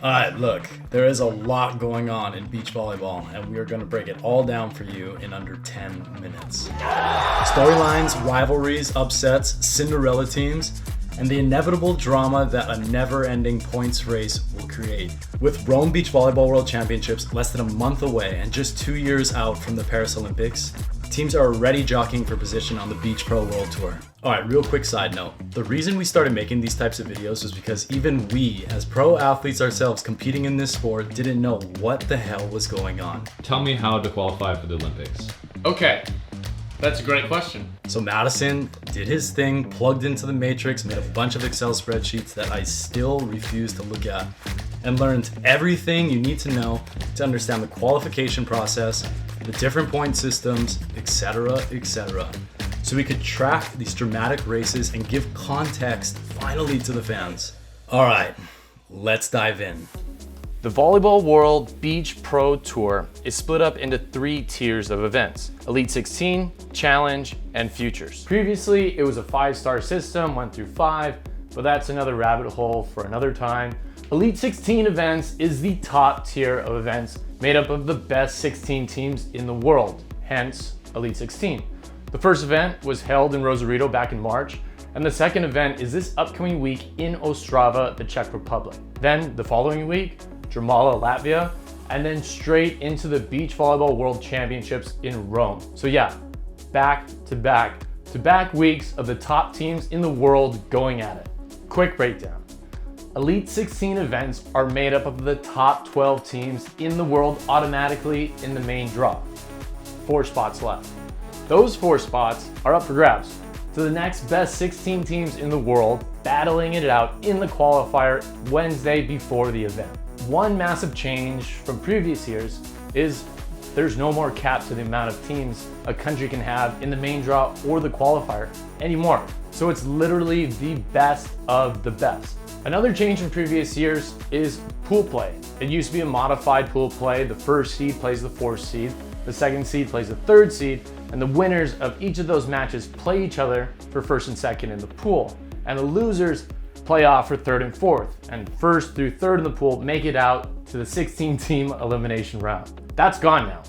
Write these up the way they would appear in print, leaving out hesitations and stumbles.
Alright, look, there is a lot going on in beach volleyball, and we are going to break it all down for you in under 10 minutes. Storylines, rivalries, upsets, Cinderella teams, and the inevitable drama that a never-ending points race will create. With Rome Beach Volleyball World Championships less than a month away and just 2 years out from the Paris Olympics, teams are already jockeying for position on the Beach Pro World Tour. Alright, real quick side note. The reason we started making these types of videos was because even we, as pro athletes ourselves competing in this sport, didn't know what the hell was going on. Tell me how to qualify for the Olympics. Okay, that's a great question. So Maddison did his thing, plugged into the matrix, made a bunch of Excel spreadsheets that I still refuse to look at, and learned everything you need to know to understand the qualification process, the different point systems, etc., etc. So we could track these dramatic races and give context finally to the fans. All right, let's dive in. The Volleyball World Beach Pro Tour is split up into 3 tiers of events: Elite 16, Challenge, and Futures. Previously, it was a 5-star system, 1 through 5, but that's another rabbit hole for another time. Elite 16 events is the top tier of events made up of the best 16 teams in the world, hence Elite 16. The first event was held in Rosarito back in March, and the second event is this upcoming week in Ostrava, the Czech Republic. Then the following week, Jamala, Latvia, and then straight into the Beach Volleyball World Championships in Rome. So yeah, back to back weeks of the top teams in the world going at it. Quick breakdown. Elite 16 events are made up of the top 12 teams in the world automatically in the main draw. 4 spots left. Those 4 spots are up for grabs to the next best 16 teams in the world, battling it out in the qualifier Wednesday before the event. One massive change from previous years is there's no more cap to the amount of teams a country can have in the main draw or the qualifier anymore. So it's literally the best of the best. Another change from previous years is pool play. It used to be a modified pool play. The first seed plays the 4th seed, the second seed plays the 3rd seed, and the winners of each of those matches play each other for 1st and 2nd in the pool. And the losers play off for 3rd and 4th, and 1st through 3rd in the pool make it out to the 16-team elimination round. That's gone now,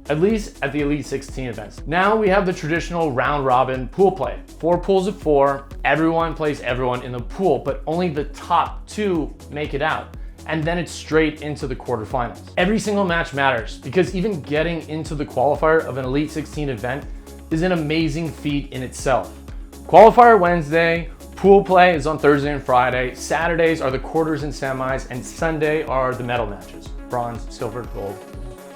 at least at the Elite 16 events. Now we have the traditional round robin pool play. 4 pools of 4, everyone plays everyone in the pool, but only the top 2 make it out. And then it's straight into the quarterfinals. Every single match matters because even getting into the qualifier of an Elite 16 event is an amazing feat in itself. Qualifier Wednesday, pool play is on Thursday and Friday, Saturdays are the quarters and semis, and Sunday are the medal matches, bronze, silver, gold.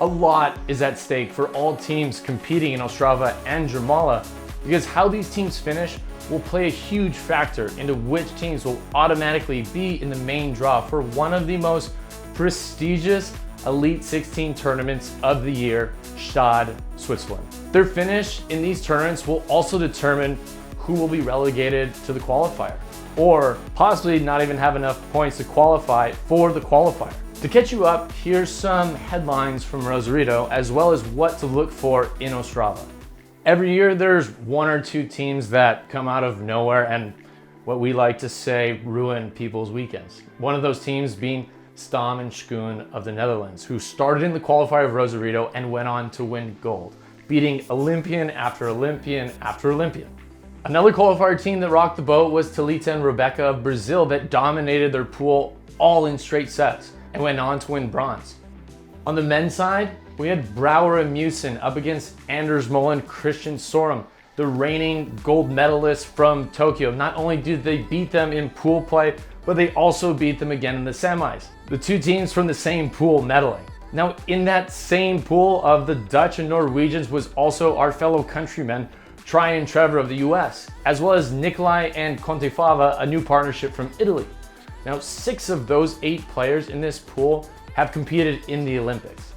A lot is at stake for all teams competing in Ostrava and Jamala because how these teams finish will play a huge factor into which teams will automatically be in the main draw for one of the most prestigious Elite 16 tournaments of the year, Stade, Switzerland. Their finish in these tournaments will also determine who will be relegated to the qualifier, or possibly not even have enough points to qualify for the qualifier. To catch you up, here's some headlines from Rosarito, as well as what to look for in Ostrava. Every year there's 1 or 2 teams that come out of nowhere and what we like to say ruin people's weekends. One of those teams being Stam and Schoen of the Netherlands, who started in the qualifier of Rosarito and went on to win gold, beating Olympian after Olympian after Olympian. Another qualifier team that rocked the boat was Talita and Rebecca of Brazil that dominated their pool all in straight sets and went on to win bronze. On the men's side, we had Brouwer and Mewson up against Anders Mullen, Christian Sorum, the reigning gold medalists from Tokyo. Not only did they beat them in pool play, but they also beat them again in the semis. The 2 teams from the same pool medaling. Now, in that same pool of the Dutch and Norwegians was also our fellow countrymen, Tri and Trevor of the US, as well as Nikolai and Contefava, a new partnership from Italy. Now, 6 of those 8 players in this pool have competed in the Olympics.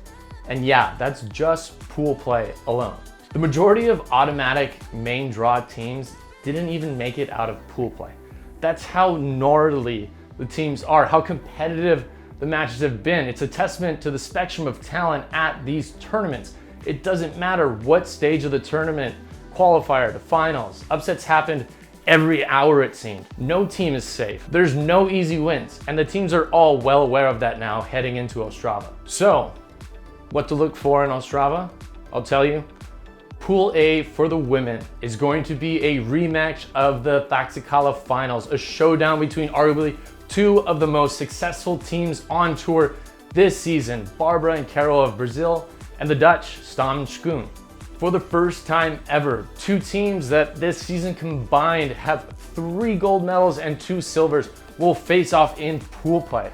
And yeah, that's just pool play alone. The majority of automatic main draw teams didn't even make it out of pool play. That's how gnarly the teams are, how competitive the matches have been. It's a testament to the spectrum of talent at these tournaments. It doesn't matter what stage of the tournament, qualifier to finals, upsets happened every hour it seemed. No team is safe. There's no easy wins, and the teams are all well aware of that now heading into Ostrava. So, what to look for in Ostrava? I'll tell you. Pool A for the women is going to be a rematch of the Thaxikala finals, a showdown between arguably two of the most successful teams on tour this season, Barbara and Carol of Brazil and the Dutch, Stam and Schoen. For the first time ever, two teams that this season combined have 3 gold medals and 2 silvers will face off in pool play.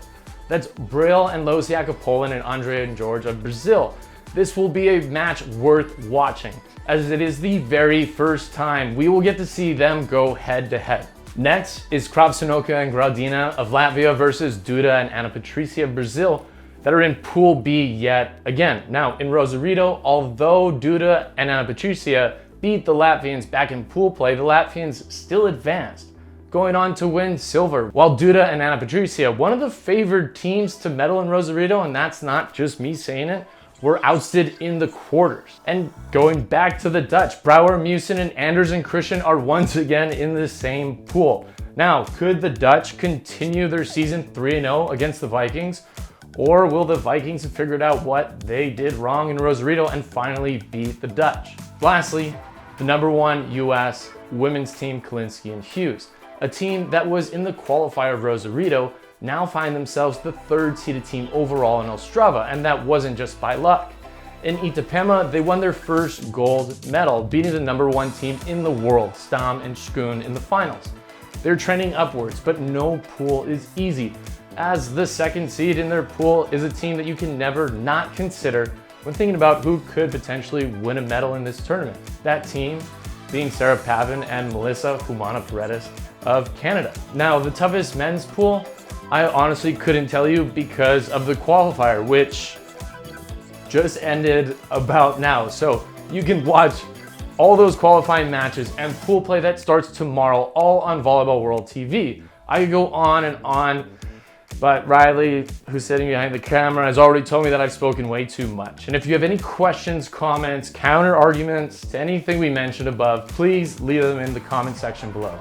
That's Braille and Losiak of Poland and Andrea and George of Brazil. This will be a match worth watching, as it is the very first time we will get to see them go head to head. Next is Kravsinoka and Graudina of Latvia versus Duda and Ana Patricia of Brazil that are in Pool B yet again. Now in Rosarito, although Duda and Ana Patricia beat the Latvians back in pool play, the Latvians still advanced, going on to win silver, while Duda and Ana Patricia, one of the favored teams to medal in Rosarito, and that's not just me saying it, were ousted in the quarters. And going back to the Dutch, Brouwer, Musen, and Anders and Christian are once again in the same pool. Now, could the Dutch continue their season 3-0 against the Vikings? Or will the Vikings have figured out what they did wrong in Rosarito and finally beat the Dutch? Lastly, the #1 US women's team, Kalinski and Hughes, a team that was in the qualifier of Rosarito, now find themselves the 3rd seeded team overall in Ostrava, and that wasn't just by luck. In Itapema, they won their first gold medal, beating the #1 team in the world, Stam and Schoen, in the finals. They're trending upwards, but no pool is easy, as the 2nd seed in their pool is a team that you can never not consider when thinking about who could potentially win a medal in this tournament. That team being Sarah Pavin and Melissa Humana Paredes of Canada. Now, the toughest men's pool, I honestly couldn't tell you because of the qualifier, which just ended about now. So you can watch all those qualifying matches and pool play that starts tomorrow, all on Volleyball World TV. I could go on and on, but Riley, who's sitting behind the camera, has already told me that I've spoken way too much. And if you have any questions, comments, counter arguments to anything we mentioned above, please leave them in the comment section below.